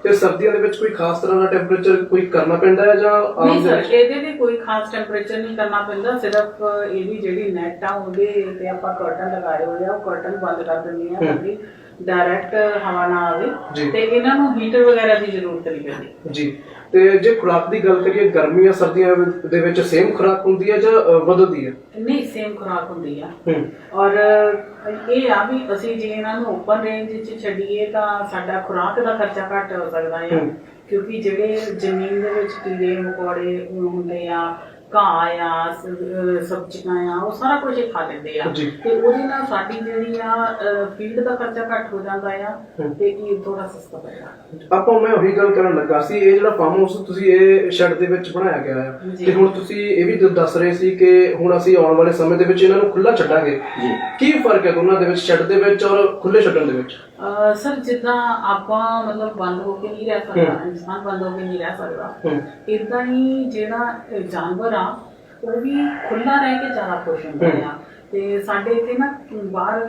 Speaker 1: ਤੇ ਸਰਦੀਆਂ ਦੇ ਵਿੱਚ ਕੋਈ ਖਾਸ ਤਰ੍ਹਾਂ ਦਾ ਟੈਂਪਰੇਚਰ ਕੋਈ ਕਰਨਾ ਪੈਂਦਾ ਹੈ ਜਾਂ
Speaker 3: ਨਹੀਂ? ਸਰ ਇਹਦੇ ਲਈ ਕੋਈ ਖਾਸ ਟੈਂਪਰੇਚਰ ਨਹੀਂ ਕਰਨਾ ਪੈਂਦਾ, ਸਿਰਫ ਇਹਦੀ ਜਿਹੜੀ ਨੈਟ ਆ ਉਹਦੇ ਤੇ ਆਪਾਂ ਕਰਟਨ ਲਗਾਏ ਹੋਏ ਆ, ਉਹ ਕਰਟਨ ਬੰਦ ਕਰ ਦਿੰਦੇ ਆ ਤਾਂ ਕਿ ਡਾਇਰੈਕਟ ਹਵਾ ਨਾ ਆਵੇ ਤੇ ਇਹਨਾਂ ਨੂੰ ਹੀਟਰ ਵਗੈਰਾ ਦੀ ਜ਼ਰੂਰਤ ਨਹੀਂ ਪੈਂਦੀ ਜੀ।
Speaker 1: ਤੇ ਜੇ ਖੁਰਾਕ ਦੀ ਗੱਲ ਕਰੀਏ, ਗਰਮੀਆਂ ਸਰਦੀਆਂ ਦੇ ਵਿੱਚ ਸੇਮ ਖੁਰਾਕ ਹੁੰਦੀ ਹੈ ਜਾਂ ਬਦਲਦੀ ਹੈ?
Speaker 3: ਨਹੀਂ, ਸੇਮ ਖੁਰਾਕ ਹੁੰਦੀ ਆ। ਔਰ ਇਹ ਆ ਵੀ ਅਸੀਂ ਜੇ ਇਹਨਾਂ ਨੂੰ ਓਪਨ ਰੇਂਜ 'ਚ ਛੱਡੀਏ ਤਾਂ ਸਾਡਾ ਖੁਰਾਕ ਦਾ ਖਰਚਾ ਘੱਟ ਹੋ ਸਕਦਾ ਆ, ਕਿਉਂਕਿ ਜਿਹੜੇ ਜ਼ਮੀਨ ਦੇ ਵਿੱਚ ਕੀੜੇ ਮਕੌੜੇ ਹੁੰਦੇ ਆ, ਘਾਹ ਆ, ਸਬਜ਼ੀਆਂ ਆ, ਉਹ ਸਾਰਾ ਕੁਝ ਖਾ ਲੈਂਦੇ ਆ ਤੇ ਉਹਦੇ ਨਾਲ ਸਾਡੀ ਜਿਹੜੀ ਆ ਫੀਲਡ ਦਾ ਖਰਚਾ ਘੱਟ ਹੋ ਜਾਂਦਾ ਆ ਤੇ ਇਹ ਥੋੜਾ ਸਸਤਾ ਪੈਂਦਾ।
Speaker 1: ਆਪਾਂ ਮੈਂ ਉਹੀ ਗੱਲ ਕਰਨ ਲੱਗਾ ਸੀ, ਇਹ ਜਿਹੜਾ ਫਾਰਮ ਹਾਊਸ ਤੁਸੀਂ ਇਹ ਸ਼ੈਡ ਦੇ ਵਿੱਚ ਬਣਾਇਆ ਗਿਆ ਆ ਤੇ ਹੁਣ ਤੁਸੀਂ ਇਹ ਵੀ ਦੱਸ ਰਹੇ ਸੀ ਕਿ ਹੁਣ ਅਸੀਂ ਆਉਣ ਵਾਲੇ ਸਮੇਂ ਦੇ ਵਿੱਚ ਇਹਨਾਂ ਨੂੰ ਖੁੱਲਾ ਛੱਡਾਂਗੇ, ਕੀ ਫਰਕ ਹੈ ਦੋਨਾਂ ਦੇ ਵਿੱਚ, ਸ਼ੈਡ ਦੇ ਵਿੱਚ ਔਰ ਖੁੱਲੇ ਛੱਡਣ ਦੇ ਵਿੱਚ?
Speaker 3: ਸਰ ਜਿੱਦਾਂ ਆਪਾਂ ਮਤਲਬ ਬੰਦ ਹੋ ਕੇ ਨਹੀਂ ਰਹਿ ਸਕਦਾ, ਇਨਸਾਨ ਬੰਦ ਹੋ ਕੇ ਨਹੀਂ ਰਹਿ ਸਕਦਾ, ਇਦਾਂ ਹੀ ਜਿਹੜਾ ਜਾਨਵਰ ਆ ਉਹ ਵੀ ਖੁੱਲਾ ਰਹਿ ਕੇ ਜ਼ਿਆਦਾ ਖੁਸ਼ ਹੁੰਦਾ ਆ। ਤੇ ਸਾਡੇ ਇੱਥੇ ਨਾ ਬਾਹਰ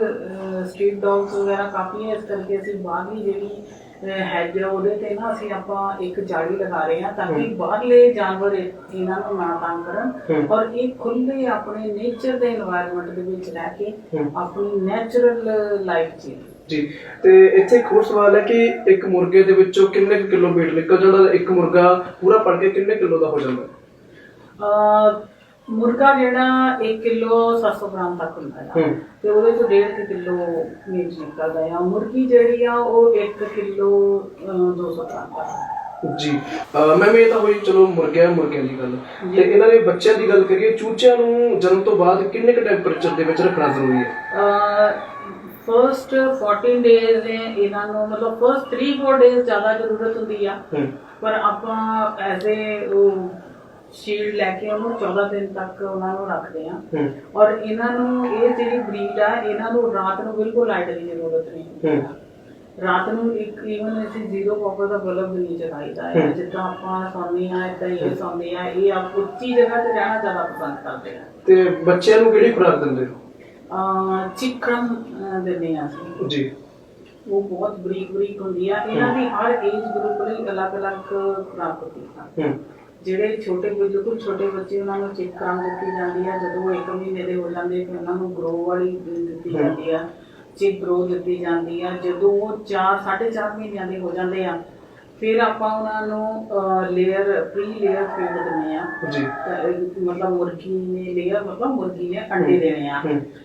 Speaker 3: ਸਟਰੀਟ ਡੌਗਸ ਵਗੈਰਾ ਕਾਫੀ ਹੈ, ਇਸ ਕਰਕੇ ਅਸੀਂ ਬਾਹਰਲੀ ਜਿਹੜੀ ਹੈਜ ਉਹਦੇ ਤੇ ਨਾ ਅਸੀਂ ਆਪਾਂ ਇੱਕ ਜਾਲੀ ਲਗਾ ਰਹੇ ਹਾਂ ਤਾਂ ਕਿ ਬਾਹਰਲੇ ਜਾਨਵਰ ਇਹਨਾਂ ਨੂੰ ਨਾ ਤੰਗ ਕਰਨ ਔਰ ਇਹ ਖੁੱਲੇ ਆਪਣੇ ਨੇਚਰ ਦੇ এনवायरमेंट ਦੇ ਵਿੱਚ ਰਹਿ ਕੇ ਆਪਣੀ ਨੈਚੁਰਲ ਲਾਈਫ ਜੀ।
Speaker 1: ਜੀ ਤੇ ਇੱਥੇ ਇੱਕ ਹੋਰ ਸਵਾਲ ਹੈ ਕਿ ਇੱਕ ਮੁਰਗੇ ਦੇ ਵਿੱਚੋਂ ਕਿੰਨੇ ਕਿਲੋ ਮੀਟ ਨਿਕਲ ਜਾਂਦਾ? ਇੱਕ ਮੁਰਗਾ ਪੂਰਾ ਪੜ ਕੇ ਕਿੰਨੇ ਕਿਲੋ ਦਾ ਹੋ ਜਾਂਦਾ?
Speaker 3: ਮੁਰਗਾ ਜਿਹੜਾ 1 ਕਿਲੋ 700 ਗ੍ਰਾਮ ਤੱਕ ਹੁੰਦਾ ਆ
Speaker 1: ਹੂੰ।
Speaker 3: ਤੇ ਉਹਦੇ ਤੋਂ 1.5 ਕਿਲੋ ਮੀਟ ਨਿਕਲਦਾ ਆ। ਮੁਰਗੀ ਜਿਹੜੀ ਆ ਉਹ 1 ਕਿਲੋ 200 ਗ੍ਰਾਮ ਦਾ।
Speaker 1: ਜੀ ਮੈਮ ਇਹ ਤਾਂ ਹੋਈ ਚਲੋ ਮੁਰਗਿਆਂ ਦੀ ਗੱਲ, ਤੇ ਇਹਨਾਂ ਦੇ ਬੱਚਿਆਂ ਦੀ ਗੱਲ ਕਰੀਏ, ਚੂਚਿਆਂ ਨੂੰ ਜਨਮ ਤੋਂ ਬਾਅਦ ਕਿੰਨੇ ਕੁ ਟੈਂਪਰੇਚਰ ਦੇ ਵਿੱਚ ਰੱਖਣਾ ਜ਼ਰੂਰੀ ਹੈ?
Speaker 3: ਫਰਸਟ 14 ਡੇਜ਼ ਇਹਨਾਂ ਨੂੰ ਮਤਲਬ ਫਰਸਟ 3-4 ਡੇਜ਼ ਜ਼ਿਆਦਾ ਜ਼ਰੂਰਤ ਹੁੰਦੀ ਆ, ਪਰ ਆਪਾਂ ਐਜ਼ ਏ ਸ਼ੀਲਡ ਲੈ ਕੇ ਉਹਨੂੰ 14 ਦਿਨ ਤੱਕ ਉਹਨਾਂ ਨੂੰ ਰੱਖਦੇ ਆ। ਔਰ ਇਹਨਾਂ ਨੂੰ ਇਹ ਜਿਹੜੀ ਬਰੀਡ ਆ ਇਹਨਾਂ ਨੂੰ ਰਾਤ ਨੂੰ ਬਿਲਕੁਲ ਲਾਈਟ ਦੀ ਜ਼ਰੂਰਤ ਨਹੀਂ ਹੁੰਦੀ। ਰਾਤ ਨੂੰ ਇੱਕ ਈਵਨ ਅਸੀਂ 0 ਪਾਪਰ ਦਾ ਬਲਬ ਵੀ ਨਹੀਂ ਜਗਾਈਦਾ ਹੈ। ਜਿੱਦਾਂ ਆਪਾਂ ਸੌਂਦੇ ਆ ਏਦਾਂ ਇਹ ਸੌਂਦੇ ਆ, ਇਹ ਆਪ ਉੱਚੀ ਜਗ੍ਹਾ ਤੇ ਰਹਿਣਾ ਜ਼ਿਆਦਾ ਪਸੰਦ ਕਰਦੇ ਆ।
Speaker 1: ਤੇ ਬੱਚਿਆਂ ਨੂੰ ਕਿਹੜੀ ਖੁਰਾਕ ਦਿੰਦੇ ਹੋ?
Speaker 3: ਚਿਕਨ ਦਿੰਦੇ ਆ ਅਸੀਂ
Speaker 1: ਜੀ।
Speaker 3: ਉਹ ਬਹੁਤ ਬਰੀਕ ਹੁੰਦੀ ਆ। ਇਹਨਾਂ ਦੀ ਹਰ ਏਜ ਗਰੁੱਪ ਲਈ ਅਲੱਗ-ਅਲੱਗ ਖੁਰਾਕ ਹੁੰਦੀ ਆ। ਜਿਹੜੇ ਬਿਲਕੁਲ ਛੋਟੇ ਬੱਚੇ ਉਹਨਾਂ ਨੂੰ ਚਿਕਨ ਦਿੱਤੀ ਜਾਂਦੀ ਆ। ਜਦੋਂ 1 ਮਹੀਨੇ ਦੇ ਹੋ ਜਾਂਦੇ ਫਿਰ ਉਹਨਾਂ ਨੂੰ ਗਰੋ ਵਾਲੀ ਦਿੱਤੀ ਜਾਂਦੀ ਆ, ਚਿਕ ਗਰੋ ਦਿੱਤੀ ਜਾਂਦੀ ਆ। ਜਦੋਂ ਉਹ 4-4.5 ਮਹੀਨਿਆਂ ਦੇ ਹੋ ਜਾਂਦੇ ਆ ਫਿਰ ਆਪਾਂ ਉਹਨਾਂ ਨੂੰ ਪ੍ਰੀ ਲੇਅਰ ਫੀਡ ਦਿੰਦੇ ਆ।
Speaker 1: ਜੀ।
Speaker 3: ਮਤਲਬ ਮੁਰਗੀ ਨੇ ਅੰਡੇ ਦੇਣੇ ਆ,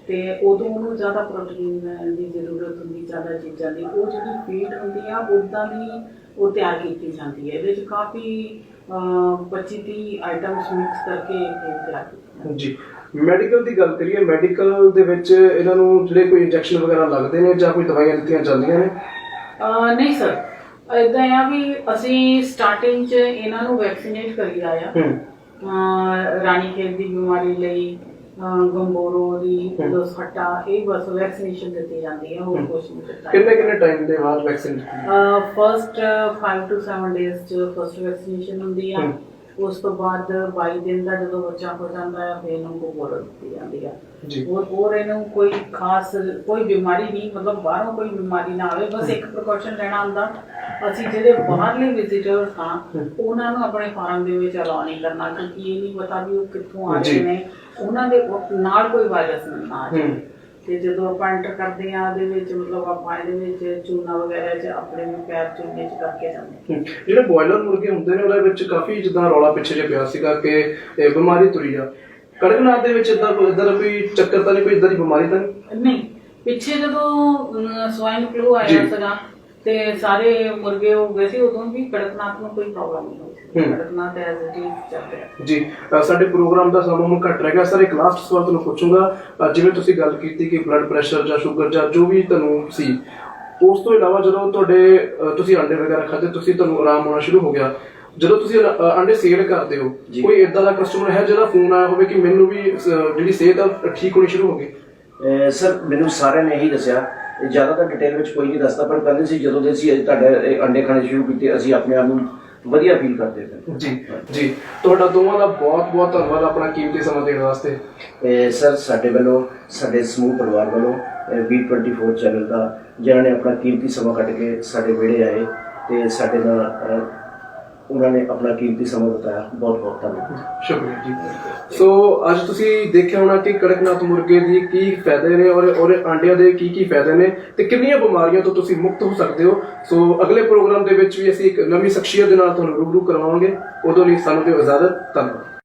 Speaker 3: ਤੇ ਉਦੋਂ ਉਹਨੂੰ ਜ਼ਿਆਦਾ ਪ੍ਰੋਟੀਨ ਦੀ ਜ਼ਰੂਰਤ ਹੁੰਦੀ, ਜ਼ਿਆਦਾ ਚੀਜ਼ਾਂ ਦੀ। ਉਹ ਜਿਹੜੀ ਫੀਡ ਹੁੰਦੀ ਆ ਉੱਦਾਂ ਦੀ ਉਹ ਤਿਆਰ ਕੀਤੀ ਜਾਂਦੀ ਹੈ। ਇਹਦੇ ਵਿੱਚ ਕਾਫੀ 25-30 ਆਈਟਮਸ ਮਿਕਸ ਕਰਕੇ ਤਿਆਰ ਕੀਤੀ
Speaker 1: ਜੀ। ਮੈਡੀਕਲ ਦੀ ਗੱਲ ਕਰੀਏ, ਮੈਡੀਕਲ ਦੇ ਵਿੱਚ ਇਹਨਾਂ ਨੂੰ ਜਿਹੜੇ ਕੋਈ ਇੰਜੈਕਸ਼ਨ ਵਗੈਰਾ ਲੱਗਦੇ ਨੇ ਜਾਂ ਕੋਈ ਦਵਾਈਆਂ ਦਿੱਤੀਆਂ ਜਾਂਦੀਆਂ ਨੇ?
Speaker 3: ਨਹੀਂ ਸਰ, ਇਦਾਂ ਆ ਵੀ ਅਸੀਂ ਸਟਾਰਟਿੰਗ 'ਚ ਇਹਨਾਂ ਨੂੰ ਵੈਕਸੀਨੇਟ ਕਰੀਦਾ ਆ। ਰਾਣੀਖੇਤ ਦੀ ਬਿਮਾਰੀ ਲਈ, ਗੰਬੋਰੋ ਦੀ, ਦੋਸਖੱਟਾ, ਇਹ ਬਸ ਵੈਕਸੀਨੇਸ਼ਨ ਦਿੱਤੀ ਜਾਂਦੀ ਹੈ, ਹੋਰ ਕੁਝ ਨਹੀਂ ਦਿੱਤਾ।
Speaker 1: ਕਿੰਨੇ ਟਾਈਮ ਦੇ ਬਾਅਦ ਵੈਕਸੀਨ?
Speaker 3: ਫਸਟ 5 to 7 ਡੇਜ਼ 'ਚ ਫਸਟ ਵੈਕਸੀਨੇਸ਼ਨ ਹੁੰਦੀ ਆ। ਉਸ ਤੋਂ ਬਾਅਦ 22 ਦਿਨ ਦਾ ਜਦੋਂ ਬੱਚਾ ਹੋ ਜਾਂਦਾ ਹੈ ਫਿਰ ਇਹਨੂੰ ਗੰਬੋਰੋ ਦਿੱਤੀ ਜਾਂਦੀ ਆ। ਹੋਰ ਇਹਨੂੰ ਕੋਈ ਖਾਸ ਕੋਈ ਬਿਮਾਰੀ ਨਹੀਂ, ਮਤਲਬ ਬਾਹਰੋਂ ਕੋਈ ਬਿਮਾਰੀ ਨਾ ਆਵੇ, ਬਸ ਇੱਕ ਪ੍ਰੀਕਾਸ਼ਨ ਲੈਣਾ ਹੁੰਦਾ। ਅਸੀਂ ਜਿਹੜੇ ਬਾਹਰਲੇ ਵਿਜ਼ਿਟਰਸ ਹਾਂ ਉਹਨਾਂ ਨੂੰ ਆਪਣੇ ਫਾਰਮ ਦੇ ਵਿੱਚ ਅਲਾਉ ਨਹੀਂ ਕਰਨਾ, ਕਿਉਂਕਿ ਇਹ ਨਹੀਂ ਪਤਾ ਵੀ ਉਹ ਕਿੱਥੋਂ ਆ ਰਹੇ ਨੇ, ਉਹਨਾਂ ਦੇ ਨਾਲ ਕੋਈ ਵਾਇਰਸ ਨਾ ਆ ਜਾਵੇ। ਤੇ ਜਦੋਂ ਆਪਾਂ ਐਂਟਰ ਕਰਦੇ ਆ ਉਹਦੇ ਵਿੱਚ ਮਤਲਬ ਆਪਾਂ ਇਹਦੇ ਵਿੱਚ ਚੂਨਾ ਵਗੈਰਾ 'ਚ ਆਪਣੇ ਵੀ ਪੈਰ ਚੂਨੇ 'ਚ ਕਰਕੇ ਜਾਂਦੇ।
Speaker 1: ਜਿਹੜੇ ਬੋਇਲਰ ਮੁਰਗੇ ਹੁੰਦੇ ਨੇ ਉਹਦੇ ਵਿੱਚ ਕਾਫੀ ਜਿੱਦਾਂ ਰੌਲਾ ਪਿੱਛੇ ਜਿਹਾ ਪਿਆ ਸੀਗਾ ਕਿ ਬਿਮਾਰੀ ਤੁਰੀ ਆ। ਕੜਕਨਾਥ ਦੇ ਵਿੱਚ ਇਦਾਂ ਕੋਈ ਚੱਕਰ ਤਾਂ ਨਹੀਂ, ਕੋਈ ਇਦਾਂ ਦੀ ਬਿਮਾਰੀ ਤਾਂ
Speaker 3: ਨਹੀਂ? ਪਿੱਛੇ ਜਦੋਂ ਸਵਾਈਨ ਫਲੂ ਆਇਆ ਸੀਗਾ ਤੇ ਸਾਰੇ ਮੁਰਗੇ ਹੋ ਗਏ ਸੀ, ਉਦੋਂ ਵੀ ਕੜਕਨਾਥ ਨੂੰ ਕੋਈ ਪ੍ਰੋਬਲਮ ਨਹੀਂ ਹੋਈ। ਕੜਕਨਾਥ ਐਜ਼ ਇਟ ਇਜ਼ ਚੱਲ ਰਿਹਾ ਜੀ।
Speaker 1: ਸਾਡੇ ਪ੍ਰੋਗਰਾਮ ਦਾ ਸਮਾਂ ਹੁਣ ਘੱਟ ਰਹਿ ਗਿਆ ਸਰ, ਇੱਕ ਲਾਸਟ ਸਵਾਲ ਤੁਹਾਨੂੰ ਪੁੱਛੂੰਗਾ। ਜਿਵੇਂ ਤੁਸੀਂ ਗੱਲ ਕੀਤੀ ਕਿ ਬਲੱਡ ਪ੍ਰੈਸ਼ਰ ਜਾਂ ਸ਼ੂਗਰ ਜਾਂ ਜੋ ਵੀ ਤੁਹਾਨੂੰ ਸੀ, ਉਸ ਤੋਂ ਇਲਾਵਾ ਜਦੋਂ ਤੁਸੀਂ ਅੰਡੇ ਵਗੈਰਾ ਖਾਦੇ, ਤੁਹਾਨੂੰ ਆਰਾਮ ਆਉਣਾ ਸ਼ੁਰੂ ਹੋ ਗਿਆ, ਜਦੋਂ ਤੁਸੀਂ ਅੰਡੇ ਸੇਲ ਕਰਦੇ ਹੋ, ਕੋਈ ਇਦਾਂ ਦਾ ਕਸਟਮਰ ਹੈ ਜਿਹਦਾ ਫੋਨ ਆਇਆ ਹੋਵੇ ਕਿ ਮੈਨੂੰ ਵੀ ਜਿਹੜੀ ਸਿਹਤ ਠੀਕ ਹੋਣੀ ਸ਼ੁਰੂ ਹੋ ਗਈ?
Speaker 2: ਸਰ ਮੈਨੂੰ ਸਾਰਿਆਂ ਨੇ ਇਹੀ ਦੱਸਿਆ, ਜ਼ਿਆਦਾਤਰ ਡਿਟੇਲ ਵਿੱਚ ਕੋਈ ਨਹੀਂ ਦੱਸਦਾ, ਪਰ ਕਹਿੰਦੇ ਸੀ ਜਦੋਂ ਦੇ ਅਸੀਂ ਤੁਹਾਡੇ ਅੰਡੇ ਖਾਣੇ ਸ਼ੁਰੂ ਕੀਤੇ ਅਸੀਂ ਆਪਣੇ ਆਪ ਨੂੰ ਵਧੀਆ ਫੀਲ ਕਰਦੇ
Speaker 1: ਸੀ। ਜੀ ਤੁਹਾਡਾ ਦੋਵਾਂ ਦਾ ਬਹੁਤ ਬਹੁਤ ਧੰਨਵਾਦ ਆਪਣਾ ਕੀਮਤੀ ਸਮਾਂ ਦੇਣ ਵਾਸਤੇ।
Speaker 2: ਸਰ ਸਾਡੇ ਵੱਲੋਂ, ਸਾਡੇ ਸਮੂਹ ਪਰਿਵਾਰ ਵੱਲੋਂ V24 ਚੈਨਲ ਦਾ, ਜਿਨ੍ਹਾਂ ਨੇ ਆਪਣਾ ਕੀਮਤੀ ਸਮਾਂ ਕੱਢ ਕੇ ਸਾਡੇ ਵਿਹੜੇ ਆਏ ਤੇ ਸਾਡੇ ਨਾਲ ਉਹਨਾਂ ਨੇ ਆਪਣਾ ਕੀਮਤੀ ਸਮਾਂ ਬਤਾਇਆ, ਬਹੁਤ ਬਹੁਤ ਧੰਨਵਾਦ।
Speaker 1: ਸ਼ੁਕਰੀਆ ਜੀ। ਸੋ ਅੱਜ ਤੁਸੀਂ ਦੇਖਿਆ ਹੋਣਾ ਕਿ ਕੜਕਨਾਥ ਮੁਰਗੇ ਦੀ ਕੀ ਫਾਇਦੇ ਨੇ ਔਰ ਆਂਡਿਆਂ ਦੇ ਕੀ ਫਾਇਦੇ ਨੇ ਤੇ ਕਿੰਨੀਆਂ ਬਿਮਾਰੀਆਂ ਤੋਂ ਤੁਸੀਂ ਮੁਕਤ ਹੋ ਸਕਦੇ ਹੋ। ਸੋ ਅਗਲੇ ਪ੍ਰੋਗਰਾਮ ਦੇ ਵਿੱਚ ਵੀ ਅਸੀਂ ਇੱਕ ਨਵੀਂ ਸ਼ਖਸੀਅਤ ਦੇ ਨਾਲ ਤੁਹਾਨੂੰ ਰੂਬਰੂ ਕਰਵਾਵਾਂਗੇ। ਉਦੋਂ ਲਈ ਸਾਨੂੰ ਦਿਓ ਇਜਾਜ਼ਤ। ਧੰਨਵਾਦ।